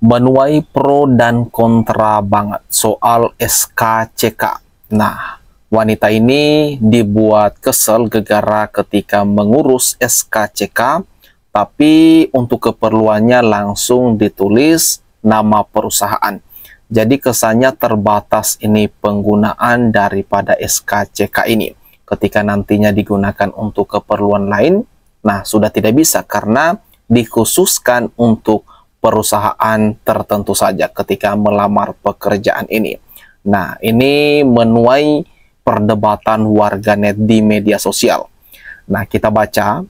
menuai pro dan kontra banget soal SKCK. Nah, wanita ini dibuat kesel gegara ketika mengurus SKCK, tapi untuk keperluannya langsung ditulis nama perusahaan. Jadi kesannya terbatas ini penggunaan daripada SKCK ini. Ketika nantinya digunakan untuk keperluan lain, nah sudah tidak bisa karena dikhususkan untuk perusahaan tertentu saja ketika melamar pekerjaan ini. Nah, ini menuai perdebatan warganet di media sosial. Nah, kita baca,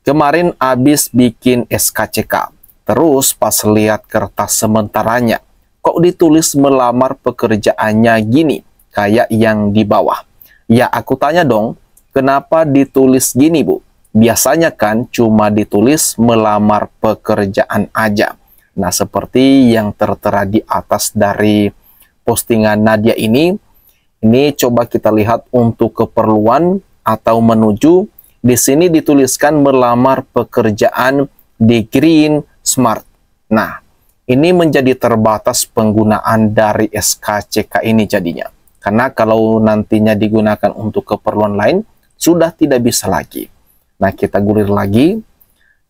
kemarin abis bikin SKCK, terus pas lihat kertas sementaranya, kok ditulis melamar pekerjaannya gini, kayak yang di bawah. Ya, aku tanya dong, kenapa ditulis gini, Bu? Biasanya kan cuma ditulis melamar pekerjaan aja. Nah, seperti yang tertera di atas dari postingan Nadia ini coba kita lihat untuk keperluan atau menuju. Di sini dituliskan melamar pekerjaan di Green Smart. Nah, ini menjadi terbatas penggunaan dari SKCK ini jadinya. Karena kalau nantinya digunakan untuk keperluan lain, sudah tidak bisa lagi. Nah, kita gulir lagi.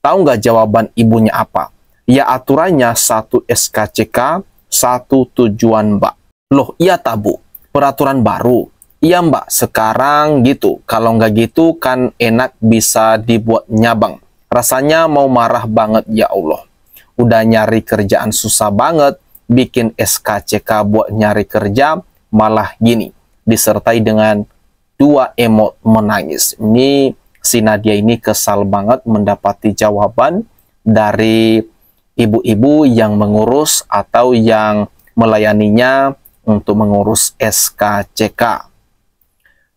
Tahu nggak jawaban ibunya apa? Ya, aturannya satu SKCK, satu tujuan, Mbak. Loh, iya tabu. Peraturan baru. Iya, Mbak, sekarang gitu. Kalau nggak gitu kan enak bisa dibuat nyabang. Rasanya mau marah banget, ya Allah. Udah nyari kerjaan susah banget, bikin SKCK buat nyari kerja, malah gini, disertai dengan 2 emot menangis. Ini si Nadia ini kesal banget mendapati jawaban dari ibu-ibu yang mengurus atau yang melayaninya untuk mengurus SKCK.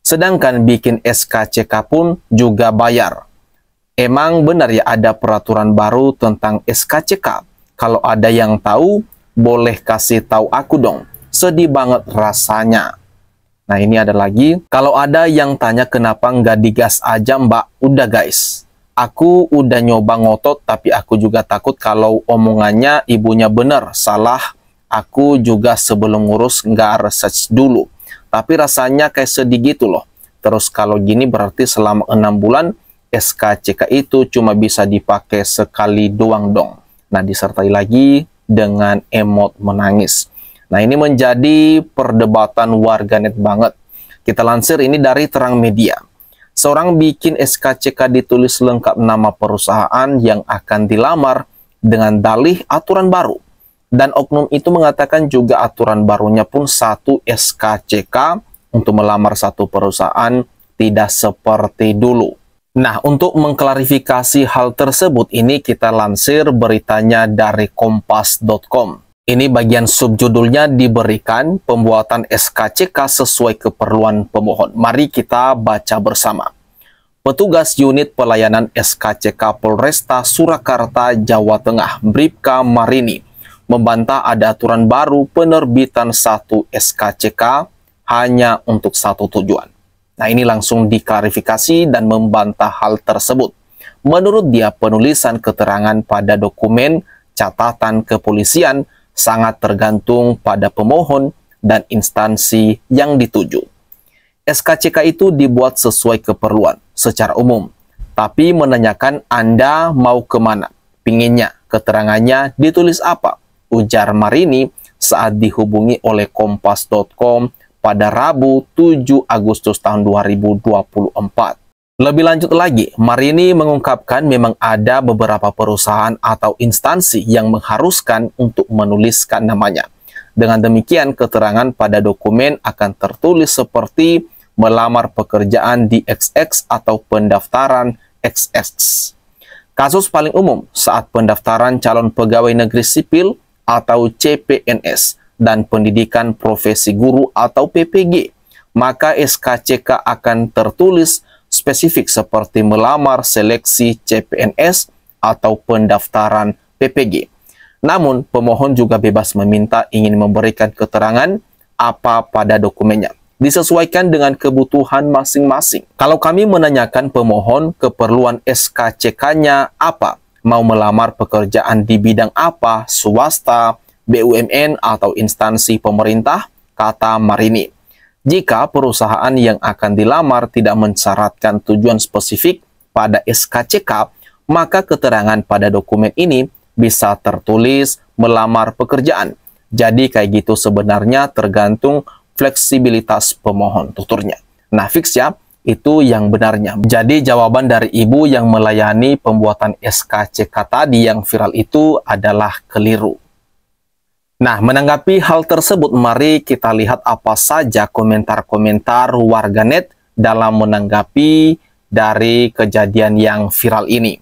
Sedangkan bikin SKCK pun juga bayar. Emang benar ya ada peraturan baru tentang SKCK? Kalau ada yang tahu, boleh kasih tahu aku dong. Sedih banget rasanya. Nah, ini ada lagi. Kalau ada yang tanya kenapa nggak digas aja, Mbak? Udah guys. Aku udah nyoba ngotot, tapi aku juga takut kalau omongannya ibunya bener. Salah, aku juga sebelum ngurus nggak research dulu. Tapi rasanya kayak sedih gitu loh. Terus kalau gini berarti selama 6 bulan, SKCK itu cuma bisa dipakai sekali doang dong. Nah, disertai lagi dengan emot menangis. Nah, ini menjadi perdebatan warganet banget. Kita lansir ini dari Terang Media. Seorang bikin SKCK ditulis lengkap nama perusahaan yang akan dilamar dengan dalih aturan baru. Dan oknum itu mengatakan juga aturan barunya pun satu SKCK untuk melamar satu perusahaan tidak seperti dulu. Nah, untuk mengklarifikasi hal tersebut ini kita lansir beritanya dari kompas.com. Ini bagian subjudulnya diberikan pembuatan SKCK sesuai keperluan pemohon. Mari kita baca bersama. Petugas unit pelayanan SKCK Polresta Surakarta, Jawa Tengah, Bribka Marini, membantah ada aturan baru penerbitan satu SKCK hanya untuk satu tujuan. Nah, ini langsung diklarifikasi dan membantah hal tersebut. Menurut dia, penulisan keterangan pada dokumen catatan kepolisian sangat tergantung pada pemohon dan instansi yang dituju. SKCK itu dibuat sesuai keperluan secara umum, tapi menanyakan Anda mau kemana, pinginnya keterangannya ditulis apa, ujar Marini saat dihubungi oleh kompas.com pada Rabu 7 Agustus tahun 2024. Lebih lanjut lagi, Marini mengungkapkan memang ada beberapa perusahaan atau instansi yang mengharuskan untuk menuliskan namanya. Dengan demikian, keterangan pada dokumen akan tertulis seperti melamar pekerjaan di XX atau pendaftaran XX. Kasus paling umum saat pendaftaran calon pegawai negeri sipil atau CPNS dan pendidikan profesi guru atau PPG, maka SKCK akan tertulis spesifik seperti melamar seleksi CPNS atau pendaftaran PPG. Namun, pemohon juga bebas meminta ingin memberikan keterangan apa pada dokumennya, disesuaikan dengan kebutuhan masing-masing. Kalau kami menanyakan pemohon keperluan SKCK-nya apa, mau melamar pekerjaan di bidang apa, swasta, BUMN atau instansi pemerintah, kata Marini. Jika perusahaan yang akan dilamar tidak mensyaratkan tujuan spesifik pada SKCK, maka keterangan pada dokumen ini bisa tertulis melamar pekerjaan. Jadi kayak gitu sebenarnya tergantung fleksibilitas pemohon, tuturnya. Nah, fix ya, itu yang benarnya. Jadi jawaban dari ibu yang melayani pembuatan SKCK tadi yang viral itu adalah keliru. Nah, menanggapi hal tersebut, mari kita lihat apa saja komentar-komentar warganet dalam menanggapi dari kejadian yang viral ini.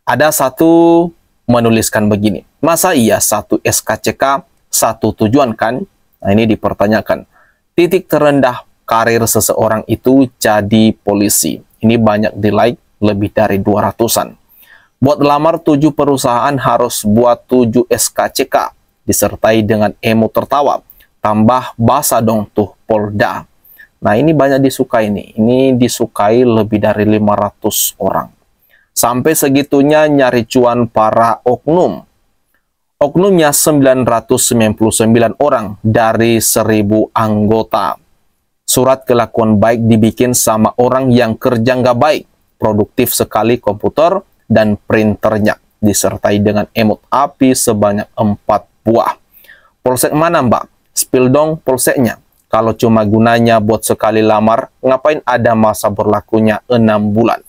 Ada satu menuliskan begini, masa iya satu SKCK satu tujuan kan? Nah, ini dipertanyakan. Titik terendah karir seseorang itu jadi polisi. Ini banyak di like, lebih dari 200-an. Buat lamar 7 perusahaan harus buat 7 SKCK. Disertai dengan emo tertawa. Tambah basa dong tuh Polda. Nah, ini banyak disukai nih. Ini disukai lebih dari 500 orang. Sampai segitunya nyari cuan para oknum. Oknumnya 999 orang dari 1000 anggota. Surat kelakuan baik dibikin sama orang yang kerja nggak baik. Produktif sekali komputer dan printernya. Disertai dengan emot api sebanyak 4 buah. Polsek mana mbak? Spill dong polseknya. Kalau cuma gunanya buat sekali lamar, ngapain ada masa berlakunya 6 bulan?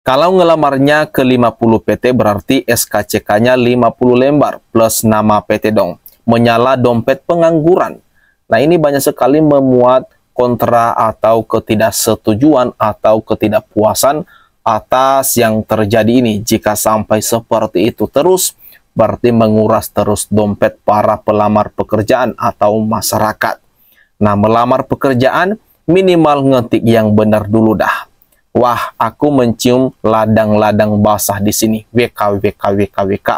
Kalau ngelamarnya ke 50 PT berarti SKCK-nya 50 lembar plus nama PT dong. Menyala dompet pengangguran. Nah, ini banyak sekali memuat kontra atau ketidaksetujuan atau ketidakpuasan atas yang terjadi ini. Jika sampai seperti itu terus, berarti menguras terus dompet para pelamar pekerjaan atau masyarakat. Nah, melamar pekerjaan minimal ngetik yang benar dulu dah. Wah, aku mencium ladang-ladang basah di sini. WK.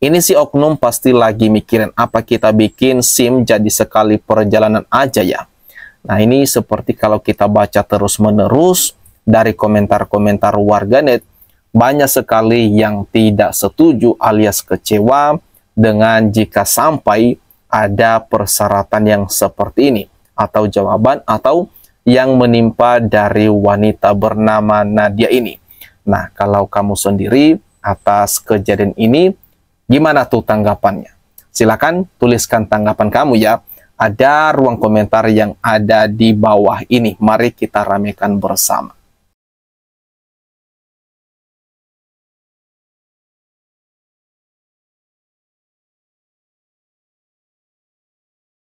Ini si oknum pasti lagi mikirin apa kita bikin SIM jadi sekali perjalanan aja ya. Nah, ini seperti kalau kita baca terus-menerus dari komentar-komentar warganet, banyak sekali yang tidak setuju alias kecewa dengan jika sampai ada persyaratan yang seperti ini atau jawaban atau yang menimpa dari wanita bernama Nadia ini. Nah, kalau kamu sendiri atas kejadian ini, gimana tuh tanggapannya? Silakan tuliskan tanggapan kamu ya. Ada ruang komentar yang ada di bawah ini. Mari kita ramekan bersama.